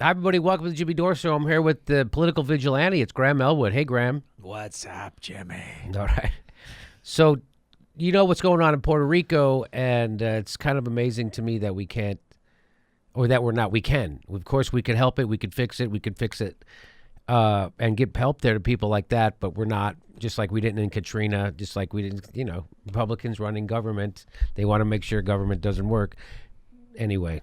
Hi, everybody. Welcome to the Jimmy Dore Show. I'm here with the political vigilante. It's Graham Elwood. Hey, Graham. What's up, Jimmy? All right. So, you know what's going on in Puerto Rico, and it's kind of amazing to me that we can't, or that we're not. We can. Of course, we could help it. We could fix it. We could fix it and get help there to people like that, but we're not. Just like we didn't in Katrina, just like we didn't, Republicans running government. They want to make sure government doesn't work. Anyway.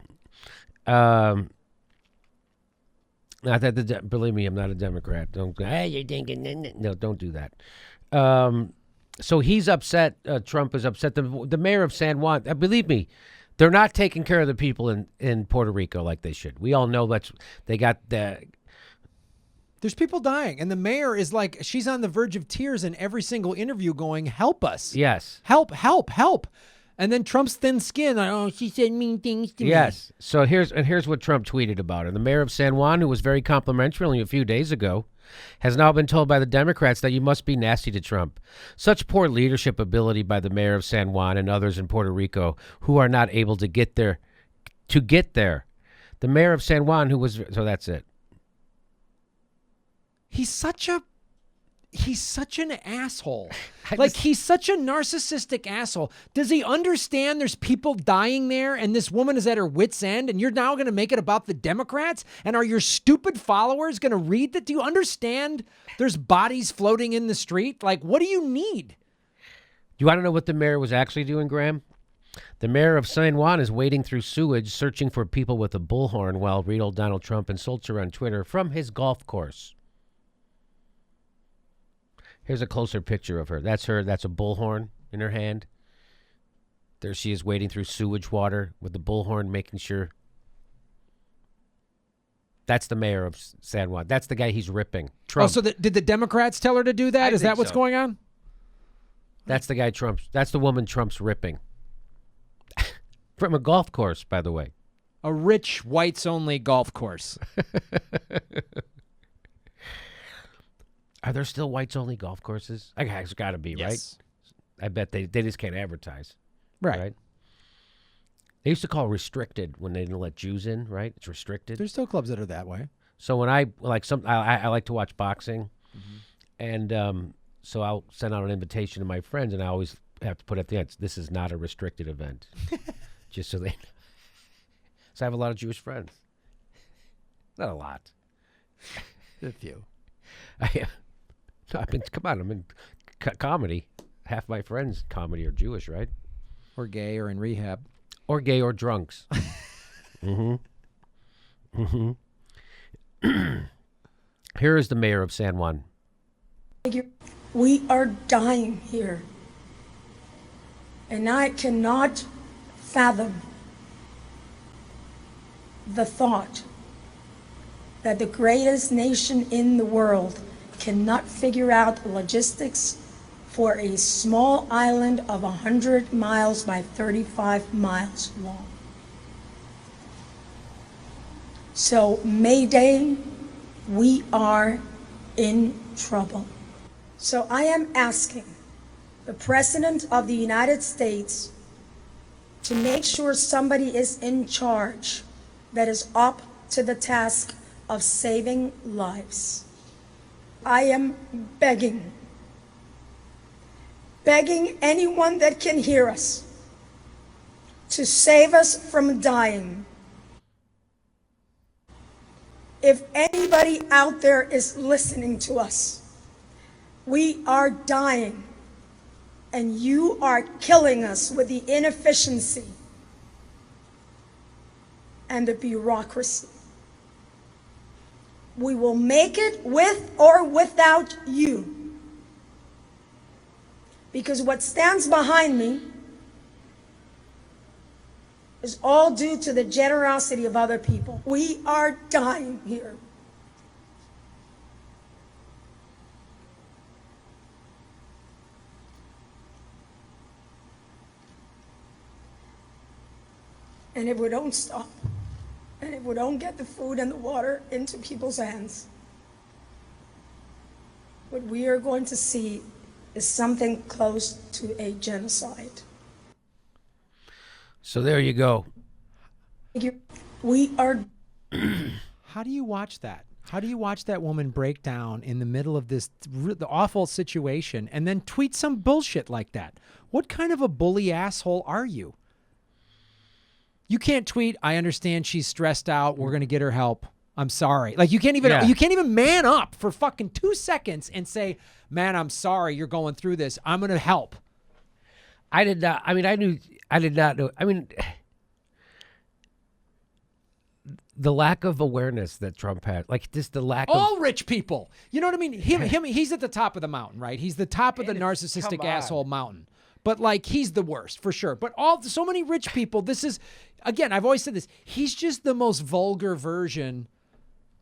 Not that believe me, I'm not a Democrat. Don't go, hey, you're thinking, no, don't do that. So he's upset. Trump is upset. The mayor of San Juan, believe me, they're not taking care of the people in Puerto Rico like they should. We all know they got the. There's people dying, and the mayor is like, she's on the verge of tears in every single interview going, help us. Yes. Help, help, help. And then Trump's thin skin, she said mean things to me. Yes. So here's what Trump tweeted about her. The mayor of San Juan, who was very complimentary only a few days ago, has now been told by the Democrats that you must be nasty to Trump. Such poor leadership ability by the mayor of San Juan and others in Puerto Rico who are not able to get there. The mayor of San Juan, so that's it. He's such an asshole. He's such a narcissistic asshole. Does he understand there's people dying there and this woman is at her wit's end and you're now going to make it about the Democrats? And are your stupid followers going to read that? Do you understand there's bodies floating in the street? Like, what do you need? You want to know what the mayor was actually doing, Graham? The mayor of San Juan is wading through sewage searching for people with a bullhorn while Donald Trump insults her on Twitter from his golf course. Here's a closer picture of her. That's her. That's a bullhorn in her hand. There she is wading through sewage water with the bullhorn, making sure. That's the mayor of San Juan. That's the guy he's ripping. Trump. Oh, so did the Democrats tell her to do that? Is that what's going on? That's the guy That's the woman Trump's ripping. From a golf course, by the way. A rich, whites-only golf course. Are there still whites-only golf courses? It's got to be, yes. Right? I bet they just can't advertise. Right. They used to call restricted when they didn't let Jews in, right? It's restricted. There's still clubs that are that way. So when I like I like to watch boxing, and so I'll send out an invitation to my friends, and I always have to put at the end, this is not a restricted event, just so they. So I have a lot of Jewish friends. Not a lot. A few. I'm in comedy. Half my friends in comedy are Jewish, right? Or gay or in rehab. Or gay or drunks. Here is the mayor of San Juan. We are dying here. And I cannot fathom the thought that the greatest nation in the world cannot figure out logistics for a small island of 100 miles by 35 miles long. So, Mayday, we are in trouble. So I am asking the President of the United States to make sure somebody is in charge that is up to the task of saving lives. I am begging anyone that can hear us to save us from dying. If anybody out there is listening to us, we are dying, and you are killing us with the inefficiency and the bureaucracy. We will make it with or without you. Because what stands behind me is all due to the generosity of other people. We are dying here. And if we don't stop, and if we don't get the food and the water into people's hands, what we are going to see is something close to a genocide. So there you go. We are. How do you watch that? How do you watch that woman break down in the middle of this the awful situation and then tweet some bullshit like that? What kind of a bully asshole are you? You can't tweet, I understand she's stressed out. We're going to get her help. I'm sorry. Like you can't even man up for fucking 2 seconds and say, man, I'm sorry you're going through this. I'm going to help. I did not. I did not know. I mean, the lack of awareness that Trump had, like just the lack all of rich people. You know what I mean? Him, he's at the top of the mountain, right? He's the top of the narcissistic asshole mountain. But like he's the worst for sure. But so many rich people, this is, again, I've always said this. He's just the most vulgar version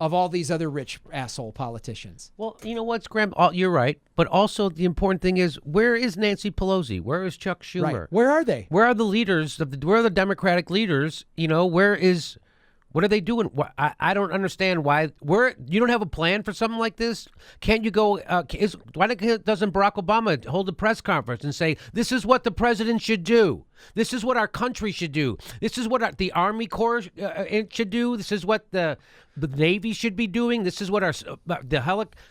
of all these other rich asshole politicians. Well, you know what, Graham? You're right. But also the important thing is, where is Nancy Pelosi? Where is Chuck Schumer? Right. Where are they? Where are the leaders where are the Democratic leaders? You know, what are they doing? I don't understand why. You don't have a plan for something like this? Can't you go? Why doesn't Barack Obama hold a press conference and say, this is what the president should do? This is what our country should do. This is what the Army Corps should do. This is what the Navy should be doing. This is what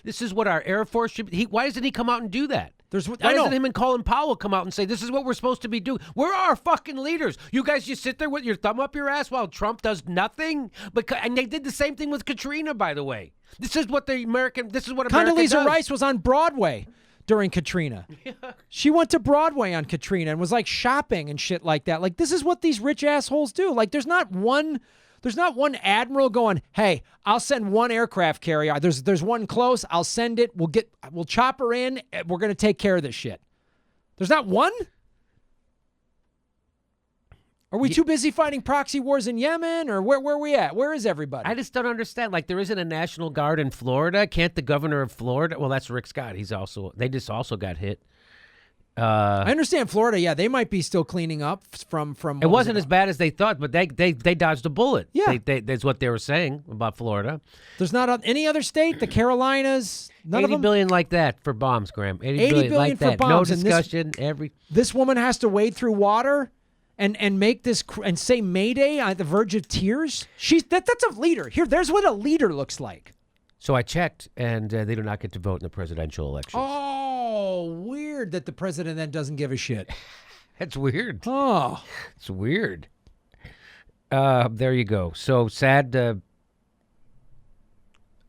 this is what our Air Force should be. Why doesn't he come out and do that? Why doesn't him and Colin Powell come out and say, this is what we're supposed to be doing? Where are our fucking leaders? You guys just sit there with your thumb up your ass while Trump does nothing? And they did the same thing with Katrina, by the way. This is what America Condoleezza does. Rice was on Broadway during Katrina. Yeah. She went to Broadway on Katrina and was like shopping and shit like that. Like, this is what these rich assholes do. Like, there's not one admiral going, hey, I'll send one aircraft carrier. There's one close. I'll send it. We'll chop her in. We're going to take care of this shit. There's not one? Are we too busy fighting proxy wars in Yemen, or where are we at? Where is everybody? I just don't understand. Like, there isn't a National Guard in Florida. Can't the governor of Florida? Well, that's Rick Scott. They just also got hit. I understand Florida. Yeah, they might be still cleaning up from. It wasn't as bad as they thought, but they dodged a bullet. Yeah, that's what they were saying about Florida. There's not any other state, the Carolinas, none of them. $80 billion like that for bombs, Graham. $80 billion like for that. bombs. No discussion. This woman has to wade through water and make this and say Mayday on the verge of tears. That's a leader. There's what a leader looks like. So I checked, and they do not get to vote in the presidential elections. Oh, weird that the president then doesn't give a shit. That's weird. Oh. It's weird. There you go. So sad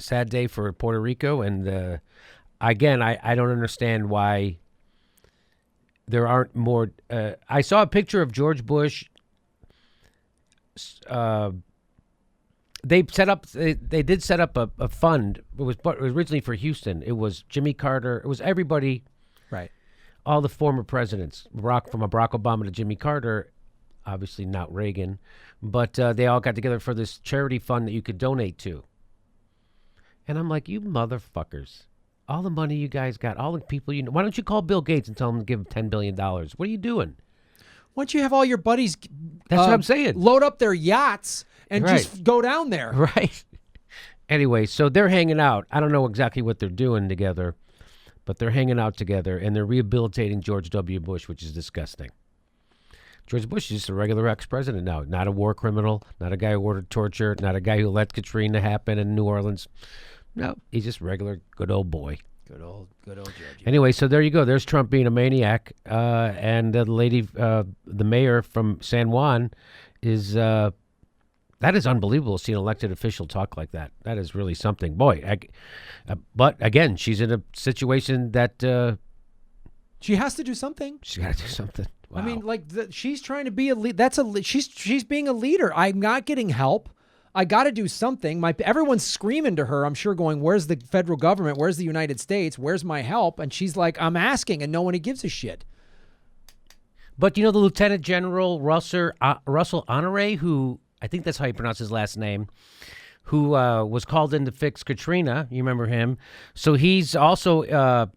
day for Puerto Rico. And again, I don't understand why there aren't more. I saw a picture of George Bush. They did set up a fund. It was originally for Houston. It was Jimmy Carter. It was everybody, right? All the former presidents, from Barack Obama to Jimmy Carter, obviously not Reagan, but they all got together for this charity fund that you could donate to. And I'm like, you motherfuckers! All the money you guys got, all the people you know. Why don't you call Bill Gates and tell him to give him $10 billion? What are you doing? Why don't you have all your buddies? That's what I'm saying. Load up their yachts and just go down there. Right. Anyway, so they're hanging out. I don't know exactly what they're doing together, but they're hanging out together, and they're rehabilitating George W. Bush, which is disgusting. George Bush is just a regular ex-president now, not a war criminal, not a guy who ordered torture, not a guy who let Katrina happen in New Orleans. No, he's just regular, good old boy. Good old George. Anyway, so there you go. There's Trump being a maniac, and the lady, the mayor from San Juan, is that is unbelievable to see an elected official talk like that. That is really something, boy. But again, she's in a situation that she has to do something. She's got to do something. Wow. I mean, like she's trying to be a lead. She's being a leader. I'm not getting help. I got to do something. Everyone's screaming to her, I'm sure, going, where's the federal government? Where's the United States? Where's my help? And she's like, I'm asking, and no one gives a shit. But you know the Lieutenant General Russell Honore, who I think that's how you pronounce his last name, who was called in to fix Katrina. You remember him? So he's also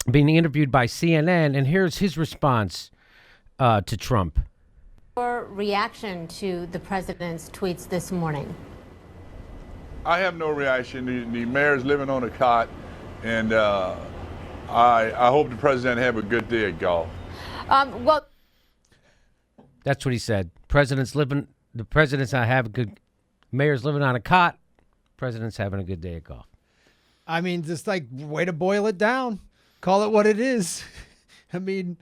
being interviewed by CNN, and here's his response to Trump. Your reaction to the president's tweets this morning? I have no reaction. The mayor's living on a cot, and I hope the president have a good day at golf. Well, that's what he said. The president's not have a Mayor's living on a cot. President's having a good day at golf. I mean, just like way to boil it down. Call it what it is. I mean,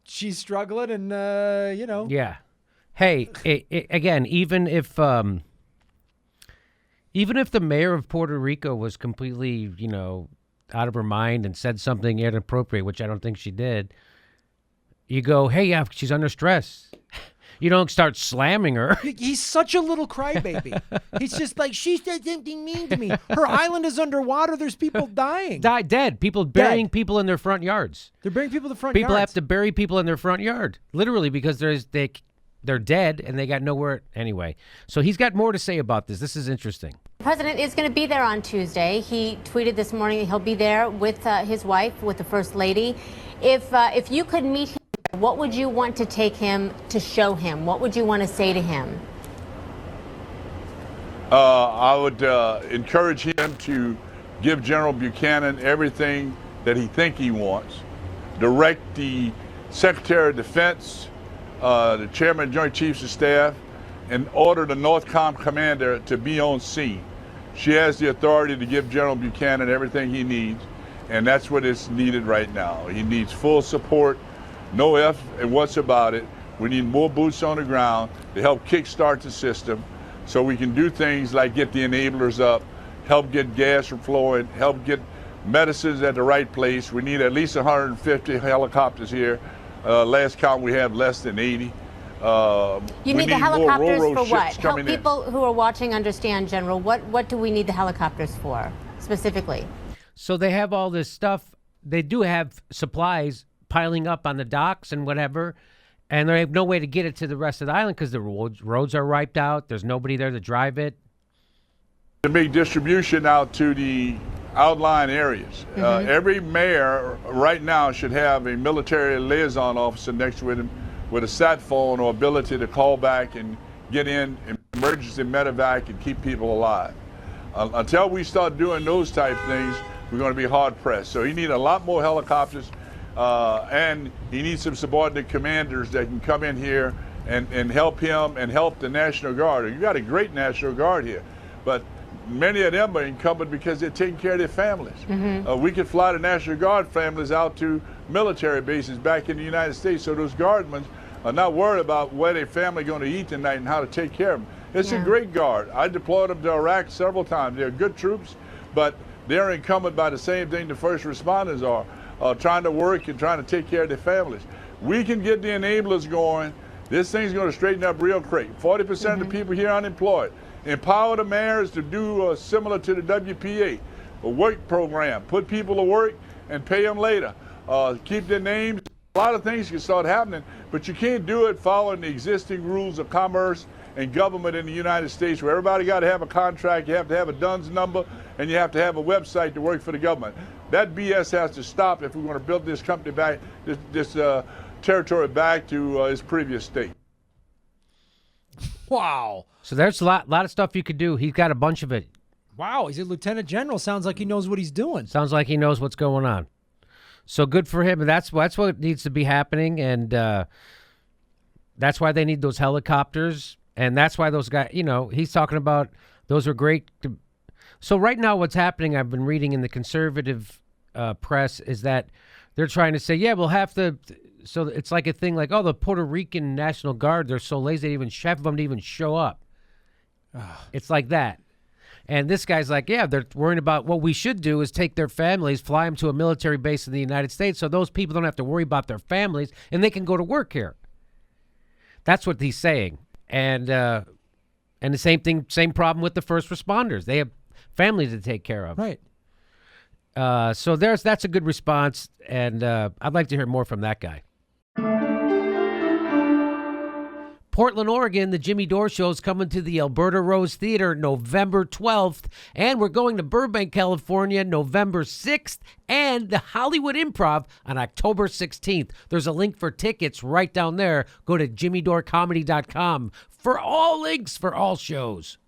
she's struggling and, Yeah. Hey, again, even if the mayor of Puerto Rico was completely, out of her mind and said something inappropriate, which I don't think she did, you go, hey, yeah, she's under stress. You don't start slamming her. He's such a little crybaby. He's just like, she said something mean to me. Her island is underwater. There's people dying. Dead. People burying people in their front yards. They're burying people in the front People yards. have to bury people in their front yard, literally, because they're dead and they got nowhere. Anyway, so he's got more to say about this. This is interesting. The president is going to be there on Tuesday. He tweeted this morning that he'll be there with his wife, with the First Lady. If you could meet him, what would you want to take him to show him? What would you want to say to him? I would encourage him to give General Buchanan everything that he thinks he wants. Direct the Secretary of Defense, the Chairman of Joint Chiefs of Staff, and order the NORTHCOM commander to be on scene. She has the authority to give General Buchanan everything he needs, and that's what is needed right now. He needs full support. No ifs and what's about it. We need more boots on the ground to help kickstart the system so we can do things like get the enablers up, help get gas flowing, help get medicines at the right place. We need at least 150 helicopters here. Last count, we have less than 80. You need the helicopters for what? Help in. people who are watching understand, General, what do we need the helicopters for, specifically? So they have all this stuff. They do have supplies piling up on the docks and whatever, and they have no way to get it to the rest of the island because the roads are wiped out. There's nobody there to drive it. To make distribution out to the outlying areas. Every mayor right now should have a military liaison officer next to him with a sat phone or ability to call back and get in emergency medevac and keep people alive. Until we start doing those type things, we're going to be hard pressed. So you need a lot more helicopters. And he needs some subordinate commanders that can come in here and help him and help the National Guard. You got a great National Guard here, but many of them are incumbent because they're taking care of their families. We could fly the National Guard families out to military bases back in the United States, so those guardmen are not worried about where their family going to eat tonight and how to take care of them. It's a great guard. I deployed them to Iraq several times. They're good troops, but they're incumbent by the same thing the first responders are. Trying to work and trying to take care of their families. We can get the enablers going. This thing's going to straighten up real quick. 40% of the people here are unemployed. Empower the mayors to do similar to the WPA, a work program. Put people to work and pay them later. Keep their names. A lot of things can start happening, but you can't do it following the existing rules of commerce and government in the United States, where everybody got to have a contract, you have to have a DUNS number, and you have to have a website to work for the government. That BS has to stop if we're going to build this company back, this territory back to its previous state. Wow. So there's a lot of stuff you could do. He's got a bunch of it. Wow, he's a lieutenant general. Sounds like he knows what he's doing. Sounds like he knows what's going on. So good for him. And that's what needs to be happening. And that's why they need those helicopters. And that's why those guys, he's talking about those are great. So right now what's happening, I've been reading in the conservative press, is that they're trying to say, yeah, we'll have to. So it's like a thing like, oh, the Puerto Rican National Guard, they're so lazy, they even half of them to even show up. It's like that. And this guy's like, yeah, they're worrying about what we should do is take their families, fly them to a military base in the United States so those people don't have to worry about their families and they can go to work here. That's what he's saying. And the same thing, same problem with the first responders. They have families to take care of. Right. So that's a good response, and I'd like to hear more from that guy. Portland, Oregon, the Jimmy Dore Show is coming to the Alberta Rose Theater November 12th, and we're going to Burbank, California, November 6th, and the Hollywood Improv on October 16th. There's a link for tickets right down there. Go to jimmydoorecomedy.com for all links for all shows.